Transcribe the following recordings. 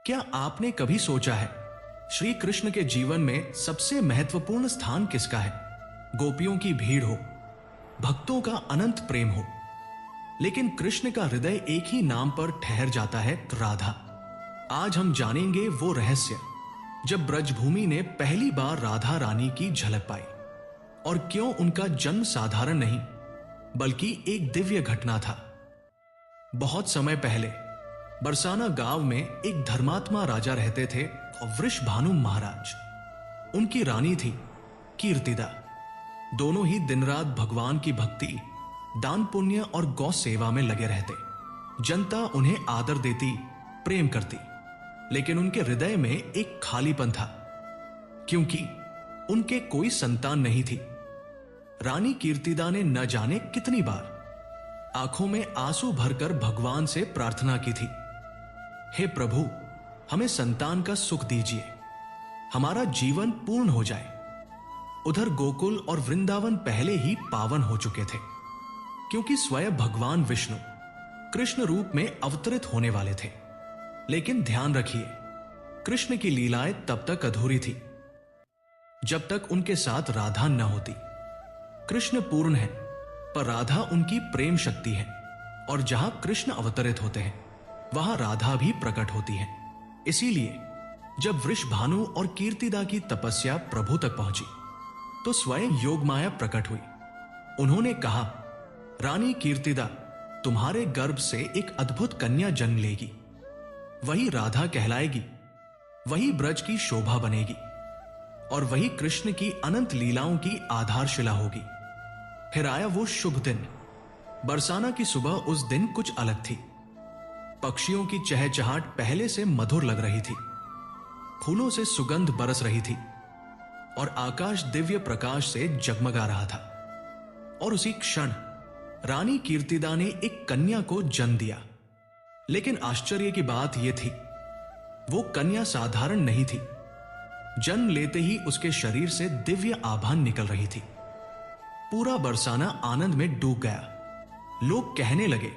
क्या आपने कभी सोचा है श्री कृष्ण के जीवन में सबसे महत्वपूर्ण स्थान किसका है? गोपियों की भीड़ हो, भक्तों का अनंत प्रेम हो, लेकिन कृष्ण का हृदय एक ही नाम पर ठहर जाता है, राधा। आज हम जानेंगे वो रहस्य जब ब्रजभूमि ने पहली बार राधा रानी की झलक पाई और क्यों उनका जन्म साधारण नहीं बल्कि एक दिव्य घटना था। बहुत समय पहले बरसाना गांव में एक धर्मात्मा राजा रहते थे, वृषभानु महाराज। उनकी रानी थी कीर्तिदा। दोनों ही दिन रात भगवान की भक्ति, दान पुण्य और गौ सेवा में लगे रहते। जनता उन्हें आदर देती, प्रेम करती, लेकिन उनके हृदय में एक खालीपन था, क्योंकि उनके कोई संतान नहीं थी। रानी कीर्तिदा ने न जाने कितनी बार आंखों में आंसू भरकर भगवान से प्रार्थना की थी, हे प्रभु, हमें संतान का सुख दीजिए, हमारा जीवन पूर्ण हो जाए। उधर गोकुल और वृंदावन पहले ही पावन हो चुके थे, क्योंकि स्वयं भगवान विष्णु कृष्ण रूप में अवतरित होने वाले थे। लेकिन ध्यान रखिए, कृष्ण की लीलाएं तब तक अधूरी थी जब तक उनके साथ राधा न होती। कृष्ण पूर्ण है, पर राधा उनकी प्रेम शक्ति है, और जहां कृष्ण अवतरित होते हैं वहां राधा भी प्रकट होती है। इसीलिए जब वृषभानु और कीर्तिदा की तपस्या प्रभु तक पहुंची तो स्वयं योगमाया प्रकट हुई। उन्होंने कहा, रानी कीर्तिदा, तुम्हारे गर्भ से एक अद्भुत कन्या जन्म लेगी, वही राधा कहलाएगी, वही ब्रज की शोभा बनेगी और वही कृष्ण की अनंत लीलाओं की आधारशिला होगी। फिर आया वो शुभ दिन। बरसाना की सुबह उस दिन कुछ अलग थी। पक्षियों की चहचहाट पहले से मधुर लग रही थी, फूलों से सुगंध बरस रही थी और आकाश दिव्य प्रकाश से जगमगा रहा था। और उसी क्षण रानी कीर्तिदा ने एक कन्या को जन्म दिया। लेकिन आश्चर्य की बात यह थी, वो कन्या साधारण नहीं थी। जन्म लेते ही उसके शरीर से दिव्य आभा निकल रही थी। पूरा बरसाना आनंद में डूब गया। लोग कहने लगे,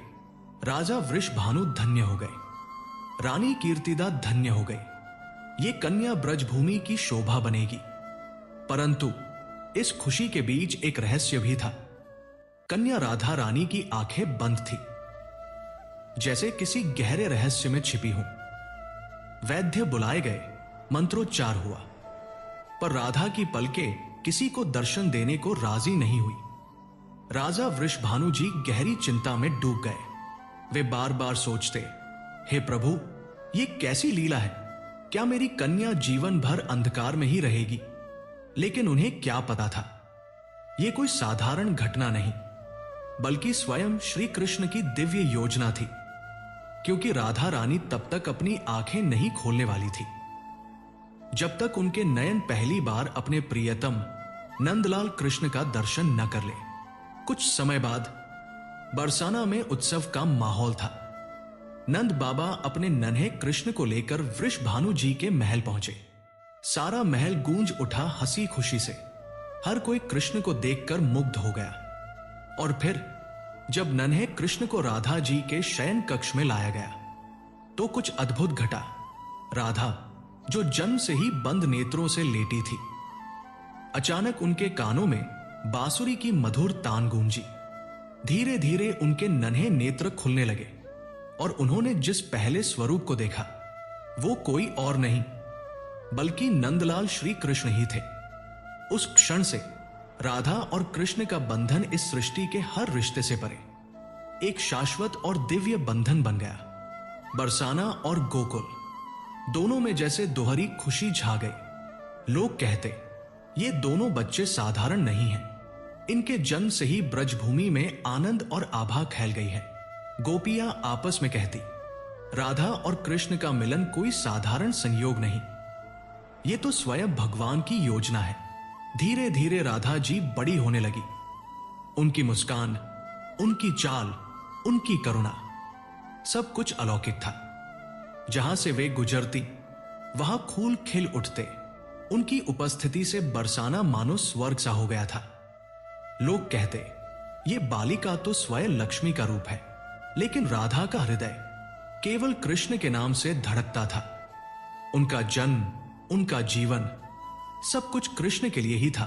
राजा वृषभानु धन्य हो गए, रानी कीर्तिदा धन्य हो गई, ये कन्या ब्रजभूमि की शोभा बनेगी। परंतु इस खुशी के बीच एक रहस्य भी था। कन्या राधा रानी की आंखें बंद थी, जैसे किसी गहरे रहस्य में छिपी हों। वैद्य बुलाए गए, मंत्रोच्चार हुआ, पर राधा की पलकें किसी को दर्शन देने को राजी नहीं हुई। राजा वृषभानु जी गहरी चिंता में डूब गए। वे बार बार सोचते, हे प्रभु, ये कैसी लीला है? क्या मेरी कन्या जीवन भर अंधकार में ही रहेगी? लेकिन उन्हें क्या पता था, यह कोई साधारण घटना नहीं, बल्कि स्वयं श्री कृष्ण की दिव्य योजना थी। क्योंकि राधा रानी तब तक अपनी आंखें नहीं खोलने वाली थी जब तक उनके नयन पहली बार अपने प्रियतम नंदलाल कृष्ण का दर्शन न कर ले। कुछ समय बाद बरसाना में उत्सव का माहौल था। नंद बाबा अपने नन्हे कृष्ण को लेकर वृषभानु जी के महल पहुंचे। सारा महल गूंज उठा हंसी खुशी से। हर कोई कृष्ण को देखकर मुग्ध हो गया। और फिर जब नन्हे कृष्ण को राधा जी के शयन कक्ष में लाया गया तो कुछ अद्भुत घटा। राधा, जो जन्म से ही बंद नेत्रों से लेटी थी, अचानक उनके कानों में बांसुरी की मधुर तान गूंजी। धीरे धीरे उनके नन्हे नेत्र खुलने लगे और उन्होंने जिस पहले स्वरूप को देखा वो कोई और नहीं बल्कि नंदलाल श्री कृष्ण ही थे। उस क्षण से राधा और कृष्ण का बंधन इस सृष्टि के हर रिश्ते से परे एक शाश्वत और दिव्य बंधन बन गया। बरसाना और गोकुल दोनों में जैसे दोहरी खुशी छा गई। लोग कहते, ये दोनों बच्चे साधारण नहीं हैं, इनके जन्म से ही ब्रजभूमि में आनंद और आभा फैल गई है। गोपियां आपस में कहती, राधा और कृष्ण का मिलन कोई साधारण संयोग नहीं, ये तो स्वयं भगवान की योजना है। धीरे धीरे राधा जी बड़ी होने लगी। उनकी मुस्कान, उनकी चाल, उनकी करुणा, सब कुछ अलौकिक था। जहां से वे गुजरती वहां फूल खिल उठते। उनकी उपस्थिति से बरसाना मानो स्वर्ग सा हो गया था। लोग कहते, ये बालिका तो स्वयं लक्ष्मी का रूप है, लेकिन राधा का हृदय केवल कृष्ण के नाम से धड़कता था। उनका जन्म, उनका जीवन, सब कुछ कृष्ण के लिए ही था।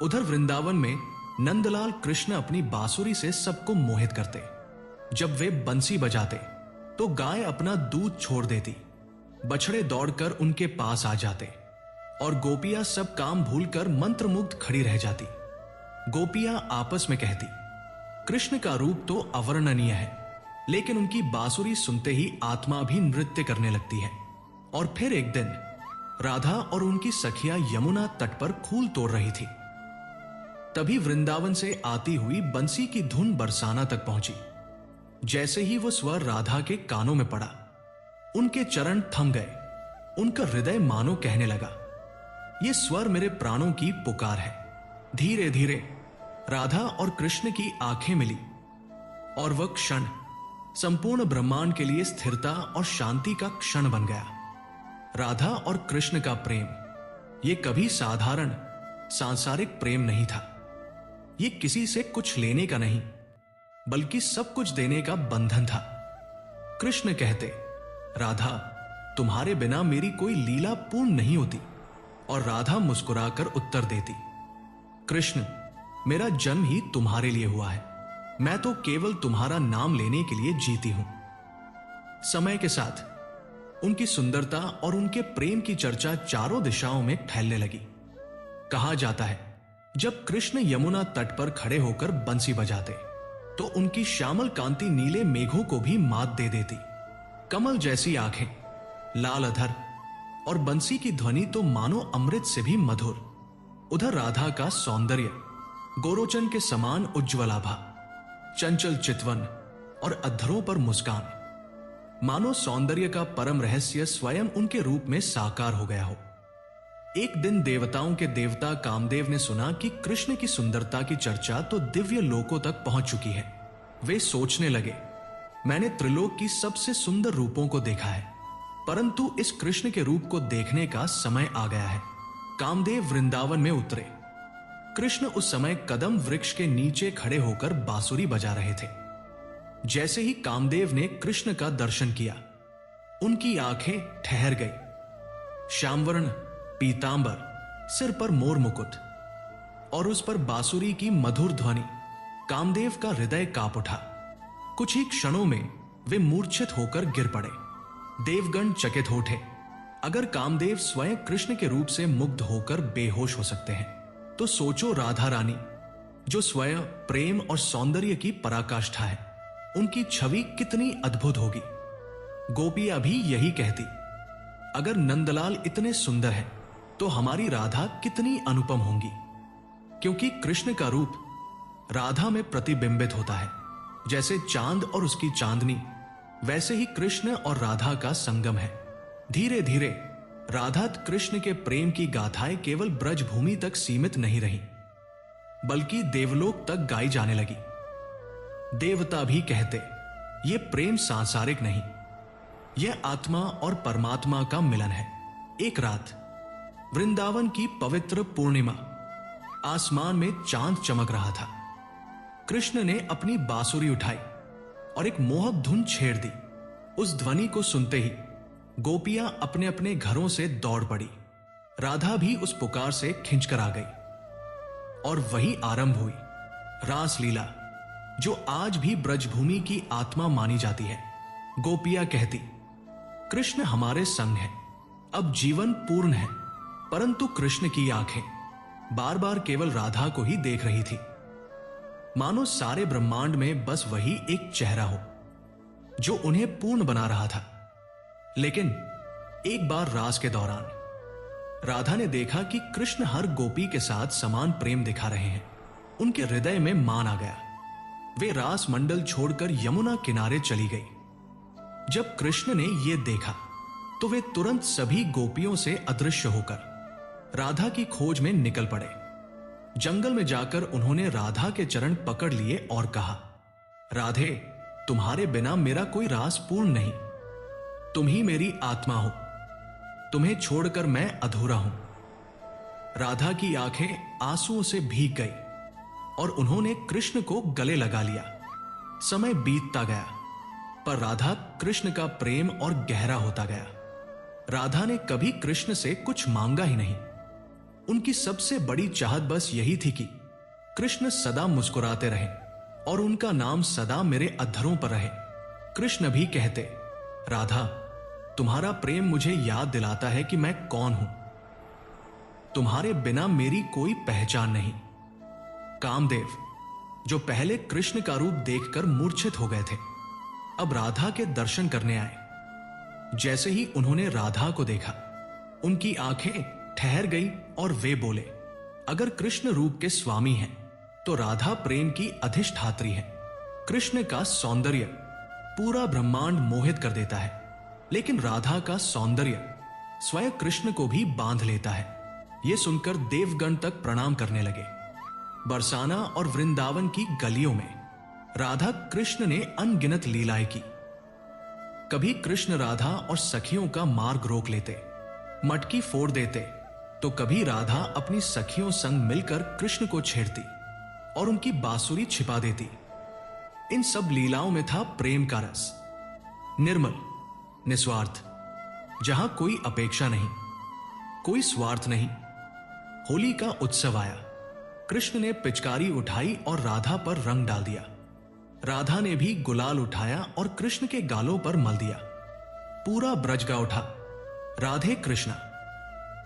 उधर वृंदावन में नंदलाल कृष्ण अपनी बांसुरी से सबको मोहित करते। जब वे बंसी बजाते तो गाय अपना दूध छोड़ देती, बछड़े दौड़कर उनके पास आ जाते और गोपियां सब काम भूलकर मंत्रमुग्ध खड़ी रह जाती। गोपियां आपस में कहती, कृष्ण का रूप तो अवर्णनीय है, लेकिन उनकी बांसुरी सुनते ही आत्मा भी नृत्य करने लगती है। और फिर एक दिन राधा और उनकी सखिया यमुना तट पर फूल तोड़ रही थी। तभी वृंदावन से आती हुई बंसी की धुन बरसाना तक पहुंची। जैसे ही वो स्वर राधा के कानों में पड़ा, उनके चरण थम गए। उनका हृदय मानो कहने लगा, ये स्वर मेरे प्राणों की पुकार है। धीरे धीरे राधा और कृष्ण की आंखें मिली और वह क्षण संपूर्ण ब्रह्मांड के लिए स्थिरता और शांति का क्षण बन गया। राधा और कृष्ण का प्रेम ये कभी साधारण सांसारिक प्रेम नहीं था। ये किसी से कुछ लेने का नहीं, बल्कि सब कुछ देने का बंधन था। कृष्ण कहते, राधा, तुम्हारे बिना मेरी कोई लीला पूर्ण नहीं होती। और राधा मुस्कुराकर उत्तर देती, कृष्ण, मेरा जन्म ही तुम्हारे लिए हुआ है। मैं तो केवल तुम्हारा नाम लेने के लिए जीती हूं। समय के साथ उनकी सुंदरता और उनके प्रेम की चर्चा चारों दिशाओं में फैलने लगी। कहा जाता है, जब कृष्ण यमुना तट पर खड़े होकर बंसी बजाते तो उनकी श्यामल कांति नीले मेघों को भी मात दे देती। कमल जैसी आंखें, लाल अधर और बंसी की ध्वनि तो मानो अमृत से भी मधुर। उधर राधा का सौंदर्य गोरोचन के समान उज्ज्वल आभा, चंचल चितवन और अधरों पर मुस्कान, मानो सौंदर्य का परम रहस्य स्वयं उनके रूप में साकार हो गया हो। एक दिन देवताओं के देवता कामदेव ने सुना कि कृष्ण की सुंदरता की चर्चा तो दिव्य लोकों तक पहुंच चुकी है। वे सोचने लगे, मैंने त्रिलोक की सबसे सुंदर रूपों को देखा है, परंतु इस कृष्ण के रूप को देखने का समय आ गया है। कामदेव वृंदावन में उतरे। कृष्ण उस समय कदम वृक्ष के नीचे खड़े होकर बांसुरी बजा रहे थे। जैसे ही कामदेव ने कृष्ण का दर्शन किया, उनकी आंखें ठहर गई। श्यामवर्ण पीतांबर, सिर पर मोर मुकुट और उस पर बांसुरी की मधुर ध्वनि, कामदेव का हृदय कांप उठा। कुछ ही क्षणों में वे मूर्छित होकर गिर पड़े। देवगण चकित हो उठे। अगर कामदेव स्वयं कृष्ण के रूप से मुग्ध होकर बेहोश हो सकते हैं, तो सोचो राधा रानी, जो स्वयं प्रेम और सौंदर्य की पराकाष्ठा है, उनकी छवि कितनी अद्भुत होगी। गोपियां भी यही कहती, अगर नंदलाल इतने सुंदर है तो हमारी राधा कितनी अनुपम होंगी। क्योंकि कृष्ण का रूप राधा में प्रतिबिंबित होता है। जैसे चांद और उसकी चांदनी, वैसे ही कृष्ण और राधा का संगम है। धीरे धीरे राधा कृष्ण के प्रेम की गाथाएं केवल ब्रजभूमि तक सीमित नहीं रही, बल्कि देवलोक तक गाई जाने लगी। देवता भी कहते, यह प्रेम सांसारिक नहीं, यह आत्मा और परमात्मा का मिलन है। एक रात वृंदावन की पवित्र पूर्णिमा, आसमान में चांद चमक रहा था। कृष्ण ने अपनी बांसुरी उठाई और एक मोहक धुन छेड़ दी। उस ध्वनि को सुनते ही गोपियां अपने अपने घरों से दौड़ पड़ी। राधा भी उस पुकार से खिंचकर आ गई और वही आरंभ हुई रासलीला, जो आज भी ब्रजभूमि की आत्मा मानी जाती है। गोपियां कहती, कृष्ण हमारे संग है, अब जीवन पूर्ण है। परंतु कृष्ण की आंखें बार बार केवल राधा को ही देख रही थी, मानो सारे ब्रह्मांड में बस वही एक चेहरा हो जो उन्हें पूर्ण बना रहा था। लेकिन एक बार रास के दौरान राधा ने देखा कि कृष्ण हर गोपी के साथ समान प्रेम दिखा रहे हैं। उनके हृदय में मान आ गया। वे रास मंडल छोड़कर यमुना किनारे चली गई। जब कृष्ण ने यह देखा तो वे तुरंत सभी गोपियों से अदृश्य होकर राधा की खोज में निकल पड़े। जंगल में जाकर उन्होंने राधा के चरण पकड़ लिए और कहा, राधे, तुम्हारे बिना मेरा कोई रास पूर्ण नहीं। तुम ही मेरी आत्मा हो, तुम्हें छोड़कर मैं अधूरा हूं। राधा की आंखें आंसुओं से भीग गई और उन्होंने कृष्ण को गले लगा लिया। समय बीतता गया, पर राधा कृष्ण का प्रेम और गहरा होता गया। राधा ने कभी कृष्ण से कुछ मांगा ही नहीं। उनकी सबसे बड़ी चाहत बस यही थी कि कृष्ण सदा मुस्कुराते रहे और उनका नाम सदा मेरे अधरों पर रहे। कृष्ण भी कहते, राधा, तुम्हारा प्रेम मुझे याद दिलाता है कि मैं कौन हूं। तुम्हारे बिना मेरी कोई पहचान नहीं। कामदेव, जो पहले कृष्ण का रूप देखकर मूर्छित हो गए थे, अब राधा के दर्शन करने आए। जैसे ही उन्होंने राधा को देखा, उनकी आंखें ठहर गई और वे बोले, अगर कृष्ण रूप के स्वामी हैं तो राधा प्रेम की अधिष्ठात्री है। कृष्ण का सौंदर्य पूरा ब्रह्मांड मोहित कर देता है, लेकिन राधा का सौंदर्य स्वयं कृष्ण को भी बांध लेता है। यह सुनकर देवगण तक प्रणाम करने लगे। बरसाना और वृंदावन की गलियों में राधा कृष्ण ने अनगिनत लीलाएं की। कभी कृष्ण राधा और सखियों का मार्ग रोक लेते, मटकी फोड़ देते, तो कभी राधा अपनी सखियों संग मिलकर कृष्ण को छेड़ती और उनकी बांसुरी छिपा देती। इन सब लीलाओं में था प्रेम का रस, निर्मल, निस्वार्थ, जहां कोई अपेक्षा नहीं, कोई स्वार्थ नहीं। होली का उत्सव आया। कृष्ण ने पिचकारी उठाई और राधा पर रंग डाल दिया। राधा ने भी गुलाल उठाया और कृष्ण के गालों पर मल दिया। पूरा ब्रज गा उठा, राधे कृष्णा,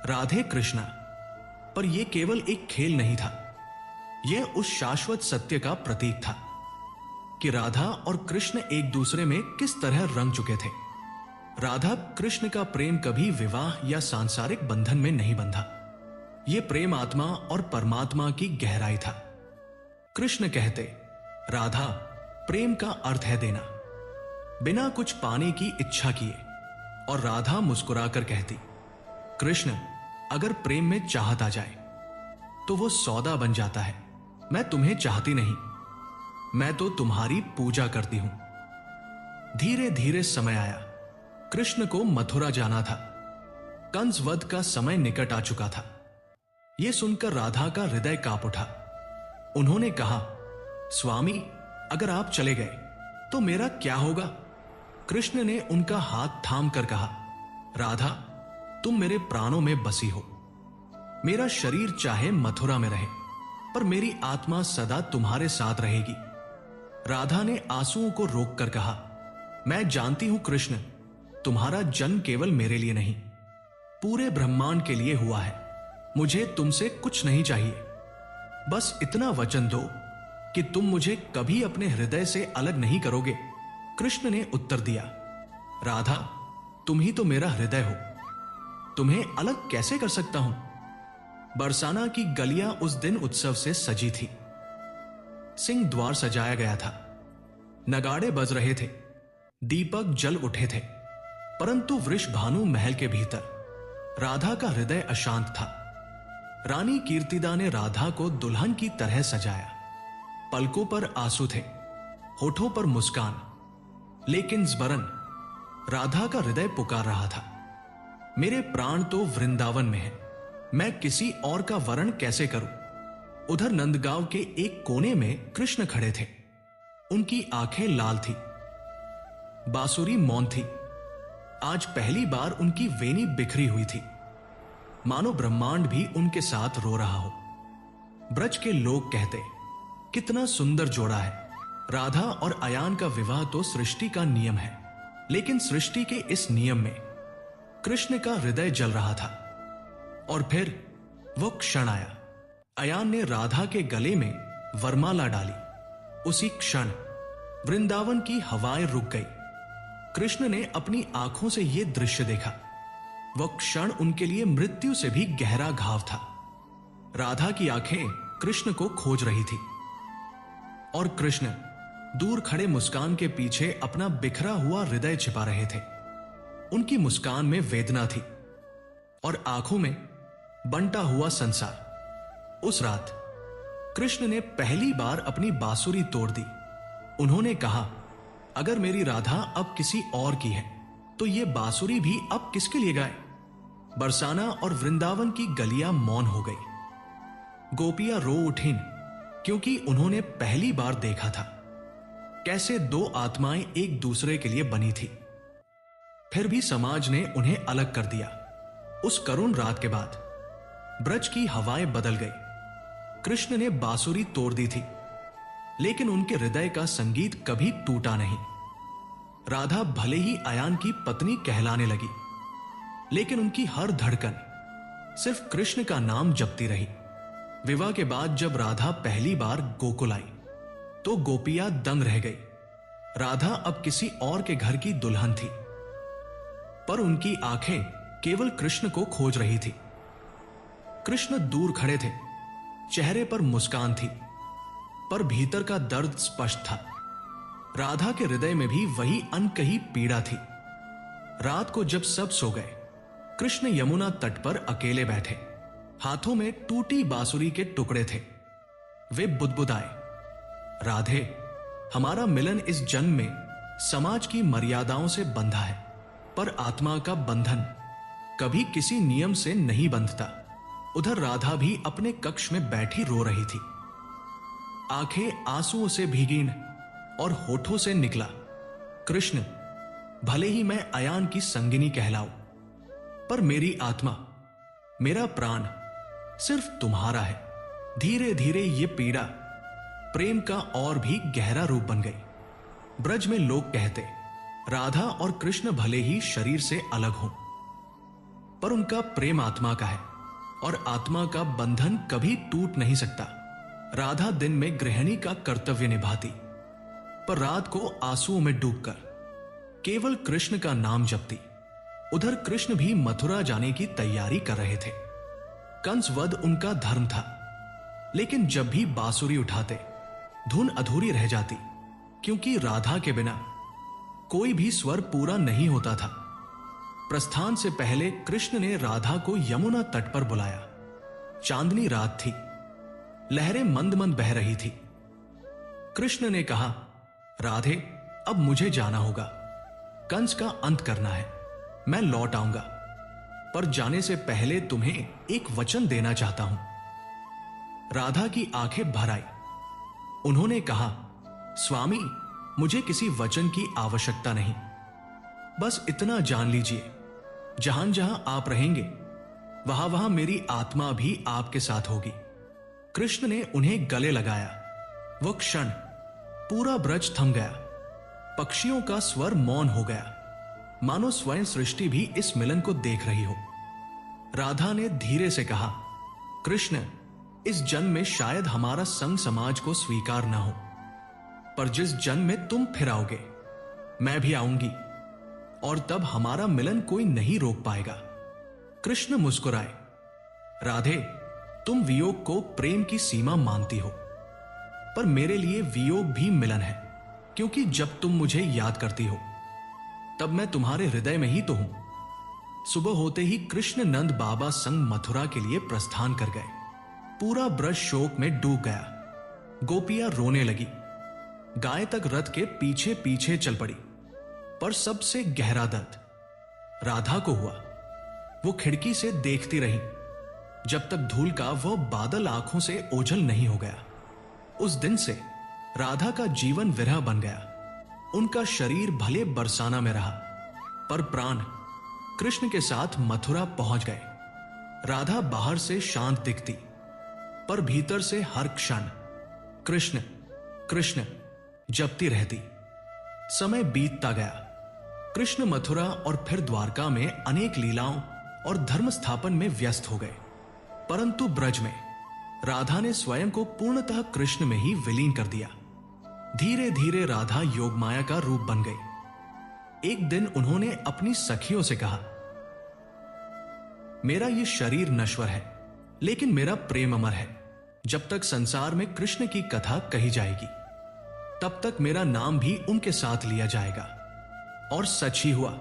राधे कृष्णा। पर यह केवल एक खेल नहीं था, यह उस शाश्वत सत्य का प्रतीक था कि राधा और कृष्ण एक दूसरे में किस तरह रंग चुके थे। राधा कृष्ण का प्रेम कभी विवाह या सांसारिक बंधन में नहीं बंधा। यह प्रेम आत्मा और परमात्मा की गहराई था। कृष्ण कहते, राधा, प्रेम का अर्थ है देना, बिना कुछ पाने की इच्छा किए। और राधा मुस्कुराकर कहती, कृष्ण, अगर प्रेम में चाहत आ जाए तो वो सौदा बन जाता है। मैं तुम्हें चाहती नहीं, मैं तो तुम्हारी पूजा करती हूं। धीरे धीरे समय आया। कृष्ण को मथुरा जाना था। कंस वध का समय निकट आ चुका था। यह सुनकर राधा का हृदय कांप उठा। उन्होंने कहा, स्वामी, अगर आप चले गए तो मेरा क्या होगा? कृष्ण ने उनका हाथ थाम कर कहा, राधा, तुम मेरे प्राणों में बसी हो। मेरा शरीर चाहे मथुरा में रहे, पर मेरी आत्मा सदा तुम्हारे साथ रहेगी। राधा ने आंसुओं को रोककर कहा, मैं जानती हूं कृष्ण, तुम्हारा जन्म केवल मेरे लिए नहीं, पूरे ब्रह्मांड के लिए हुआ है। मुझे तुमसे कुछ नहीं चाहिए, बस इतना वचन दो कि तुम मुझे कभी अपने हृदय से अलग नहीं करोगे। कृष्ण ने उत्तर दिया, राधा, तुम ही तो मेरा हृदय हो, तुम्हें अलग कैसे कर सकता हूं? बरसाना की गलियां उस दिन उत्सव से सजी थी। सिंह द्वार सजाया गया था, नगाड़े बज रहे थे, दीपक जल उठे थे, परंतु वृषभानु महल के भीतर राधा का हृदय अशांत था। रानी कीर्तिदा ने राधा को दुल्हन की तरह सजाया। पलकों पर आंसू थे, होठों पर मुस्कान, लेकिन ज़बरन राधा का हृदय पुकार रहा था, मेरे प्राण तो वृंदावन में है, मैं किसी और का वरण कैसे करूं? उधर नंदगांव के एक कोने में कृष्ण खड़े थे। उनकी आंखें लाल थी, बांसुरी मौन थी। आज पहली बार उनकी वेणी बिखरी हुई थी, मानो ब्रह्मांड भी उनके साथ रो रहा हो। ब्रज के लोग कहते, कितना सुंदर जोड़ा है। राधा और अयान का विवाह तो सृष्टि का नियम है, लेकिन सृष्टि के इस नियम में कृष्ण का हृदय जल रहा था। और फिर वो क्षण आया। अयान ने राधा के गले में वरमाला डाली। उसी क्षण वृंदावन की हवाएं रुक गई। कृष्ण ने अपनी आंखों से यह दृश्य देखा। वह क्षण उनके लिए मृत्यु से भी गहरा घाव था। राधा की आंखें कृष्ण को खोज रही थी और कृष्ण दूर खड़े मुस्कान के पीछे अपना बिखरा हुआ हृदय छिपा रहे थे। उनकी मुस्कान में वेदना थी और आंखों में बंटा हुआ संसार। उस रात कृष्ण ने पहली बार अपनी बांसुरी तोड़ दी। उन्होंने कहा, अगर मेरी राधा अब किसी और की है तो ये बांसुरी भी अब किसके लिए गाए? बरसाना और वृंदावन की गलियां मौन हो गई। गोपियां रो उठीं क्योंकि उन्होंने पहली बार देखा था कैसे दो आत्माएं एक दूसरे के लिए बनी थी। फिर भी समाज ने उन्हें अलग कर दिया। उस करुण रात के बाद ब्रज की हवाएं बदल गई। कृष्ण ने बांसुरी तोड़ दी थी, लेकिन उनके हृदय का संगीत कभी टूटा नहीं। राधा भले ही अयान की पत्नी कहलाने लगी, लेकिन उनकी हर धड़कन सिर्फ कृष्ण का नाम जपती रही। विवाह के बाद जब राधा पहली बार गोकुल आई तो गोपियां दंग रह गई। राधा अब किसी और के घर की दुल्हन थी, पर उनकी आंखें केवल कृष्ण को खोज रही थी। कृष्ण दूर खड़े थे, चेहरे पर मुस्कान थी, पर भीतर का दर्द स्पष्ट था। राधा के हृदय में भी वही अनकही पीड़ा थी। रात को जब सब सो गए, कृष्ण यमुना तट पर अकेले बैठे। हाथों में टूटी बांसुरी के टुकड़े थे। वे बुदबुदाए, राधे, हमारा मिलन इस जन्म में समाज की मर्यादाओं से बंधा है, पर आत्मा का बंधन कभी किसी नियम से नहीं बंधता। उधर राधा भी अपने कक्ष में बैठी रो रही थी। आंखें आंसुओं से भीगी और होठों से निकला, कृष्ण, भले ही मैं अयान की संगिनी कहलाऊं, पर मेरी आत्मा, मेरा प्राण सिर्फ तुम्हारा है। धीरे धीरे ये पीड़ा प्रेम का और भी गहरा रूप बन गई। ब्रज में लोग कहते, राधा और कृष्ण भले ही शरीर से अलग हों, पर उनका प्रेम आत्मा का है और आत्मा का बंधन कभी टूट नहीं सकता। राधा दिन में गृहिणी का कर्तव्य निभाती, पर रात को आंसुओं में डूबकर केवल कृष्ण का नाम जपती। उधर कृष्ण भी मथुरा जाने की तैयारी कर रहे थे। कंसवध उनका धर्म था, लेकिन जब भी बांसुरी उठाते धुन अधूरी रह जाती, क्योंकि राधा के बिना कोई भी स्वर पूरा नहीं होता था। प्रस्थान से पहले कृष्ण ने राधा को यमुना तट पर बुलाया। चांदनी रात थी, लहरें मंद मंद बह रही थी। कृष्ण ने कहा, राधे, अब मुझे जाना होगा, कंस का अंत करना है। मैं लौट आऊंगा, पर जाने से पहले तुम्हें एक वचन देना चाहता हूं। राधा की आंखें भर आई। उन्होंने कहा, स्वामी, मुझे किसी वचन की आवश्यकता नहीं, बस इतना जान लीजिए, जहां जहां आप रहेंगे वहां वहां मेरी आत्मा भी आपके साथ होगी। कृष्ण ने उन्हें गले लगाया। वो क्षण पूरा ब्रज थम गया। पक्षियों का स्वर मौन हो गया, मानो स्वयं सृष्टि भी इस मिलन को देख रही हो। राधा ने धीरे से कहा, कृष्ण, इस जन्म में शायद हमारा संग समाज को स्वीकार ना हो, पर जिस जन्म में तुम फिर आओगे, मैं भी आऊंगी, और तब हमारा मिलन कोई नहीं रोक पाएगा। कृष्ण मुस्कुराए, राधे, तुम वियोग को प्रेम की सीमा मानती हो, पर मेरे लिए वियोग भी मिलन है, क्योंकि जब तुम मुझे याद करती हो तब मैं तुम्हारे हृदय में ही तो हूं। सुबह होते ही कृष्ण नंद बाबा संग मथुरा के लिए प्रस्थान कर गए। पूरा ब्रज शोक में डूब गया। गोपियां रोने लगी। गाय तक रथ के पीछे पीछे चल पड़ी, पर सबसे गहरा दर्द राधा को हुआ। वो खिड़की से देखती रही जब तक धूल का वह बादल आंखों से ओझल नहीं हो गया। उस दिन से राधा का जीवन विरह बन गया। उनका शरीर भले बरसाना में रहा, पर प्राण कृष्ण के साथ मथुरा पहुंच गए। राधा बाहर से शांत दिखती, पर भीतर से हर क्षण कृष्ण कृष्ण जपती रहती। समय बीतता गया। कृष्ण मथुरा और फिर द्वारका में अनेक लीलाओं और धर्म स्थापन में व्यस्त हो गए, परंतु ब्रज में राधा ने स्वयं को पूर्णतः कृष्ण में ही विलीन कर दिया। धीरे धीरे राधा योगमाया का रूप बन गई। एक दिन उन्होंने अपनी सखियों से कहा, मेरा ये शरीर नश्वर है, लेकिन मेरा प्रेम अमर है। जब तक संसार में कृष्ण की कथा कही जाएगी, तब तक मेरा नाम भी उनके साथ लिया जाएगा। और सच ही हुआ।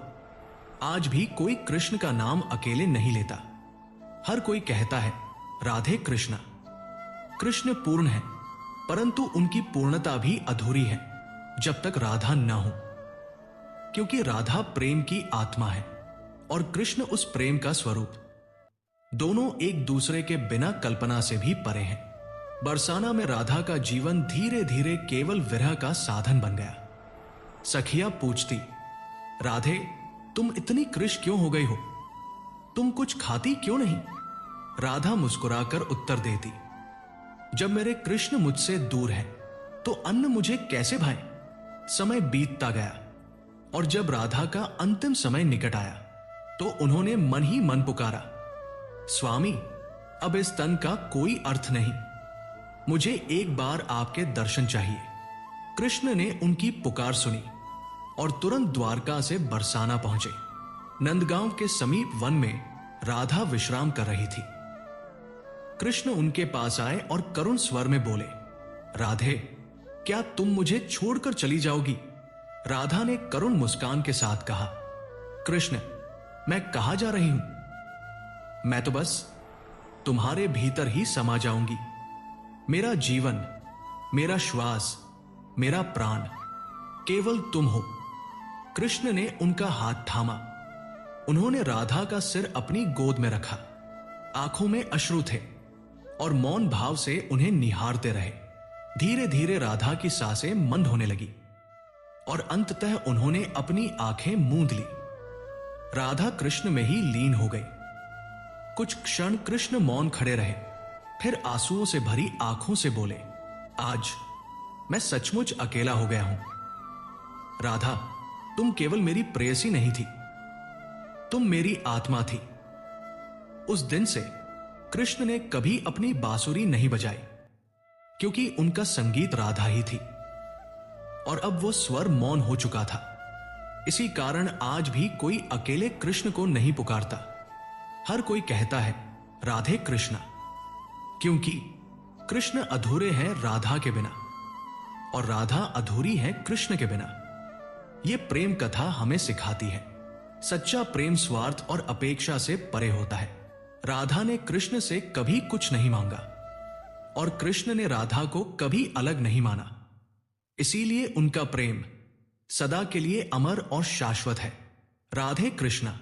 आज भी कोई कृष्ण का नाम अकेले नहीं लेता। हर कोई कहता है, राधे कृष्णा। कृष्ण पूर्ण है, परंतु उनकी पूर्णता भी अधूरी है जब तक राधा न हो, क्योंकि राधा प्रेम की आत्मा है और कृष्ण उस प्रेम का स्वरूप। दोनों एक दूसरे के बिना कल्पना से भी परे हैं। बरसाना में राधा का जीवन धीरे धीरे केवल विरह का साधन बन गया। सखियां पूछती, राधे, तुम इतनी कृश क्यों हो गई हो? तुम कुछ खाती क्यों नहीं? राधा मुस्कुराकर उत्तर देती, जब मेरे कृष्ण मुझसे दूर है तो अन्न मुझे कैसे भाए? समय बीतता गया और जब राधा का अंतिम समय निकट आया तो उन्होंने मन ही मन पुकारा, स्वामी, अब इस तन का कोई अर्थ नहीं, मुझे एक बार आपके दर्शन चाहिए। कृष्ण ने उनकी पुकार सुनी और तुरंत द्वारका से बरसाना पहुंचे। नंदगांव के समीप वन में राधा विश्राम कर रही थी। कृष्ण उनके पास आए और करुण स्वर में बोले, राधे, क्या तुम मुझे छोड़कर चली जाओगी? राधा ने करुण मुस्कान के साथ कहा, कृष्ण, मैं कहां जा रही हूं? मैं तो बस तुम्हारे भीतर ही समा जाऊंगी। मेरा जीवन, मेरा श्वास, मेरा प्राण केवल तुम हो। कृष्ण ने उनका हाथ थामा। उन्होंने राधा का सिर अपनी गोद में रखा। आंखों में अश्रु थे और मौन भाव से उन्हें निहारते रहे। धीरे धीरे राधा की सांसें मंद होने लगी और अंततः उन्होंने अपनी आंखें मूंद ली। राधा कृष्ण में ही लीन हो गई। कुछ क्षण कृष्ण मौन खड़े रहे, फिर आंसुओं से भरी आंखों से बोले, आज मैं सचमुच अकेला हो गया हूं। राधा, तुम केवल मेरी प्रेयसी नहीं थी, तुम मेरी आत्मा थी। उस दिन से कृष्ण ने कभी अपनी बांसुरी नहीं बजाई, क्योंकि उनका संगीत राधा ही थी और अब वो स्वर मौन हो चुका था। इसी कारण आज भी कोई अकेले कृष्ण को नहीं पुकारता। हर कोई कहता है, राधे कृष्णा, क्योंकि कृष्ण अधूरे हैं राधा के बिना और राधा अधूरी है कृष्ण के बिना। यह प्रेम कथा हमें सिखाती है, सच्चा प्रेम स्वार्थ और अपेक्षा से परे होता है। राधा ने कृष्ण से कभी कुछ नहीं मांगा और कृष्ण ने राधा को कभी अलग नहीं माना। इसीलिए उनका प्रेम सदा के लिए अमर और शाश्वत है। राधे कृष्णा।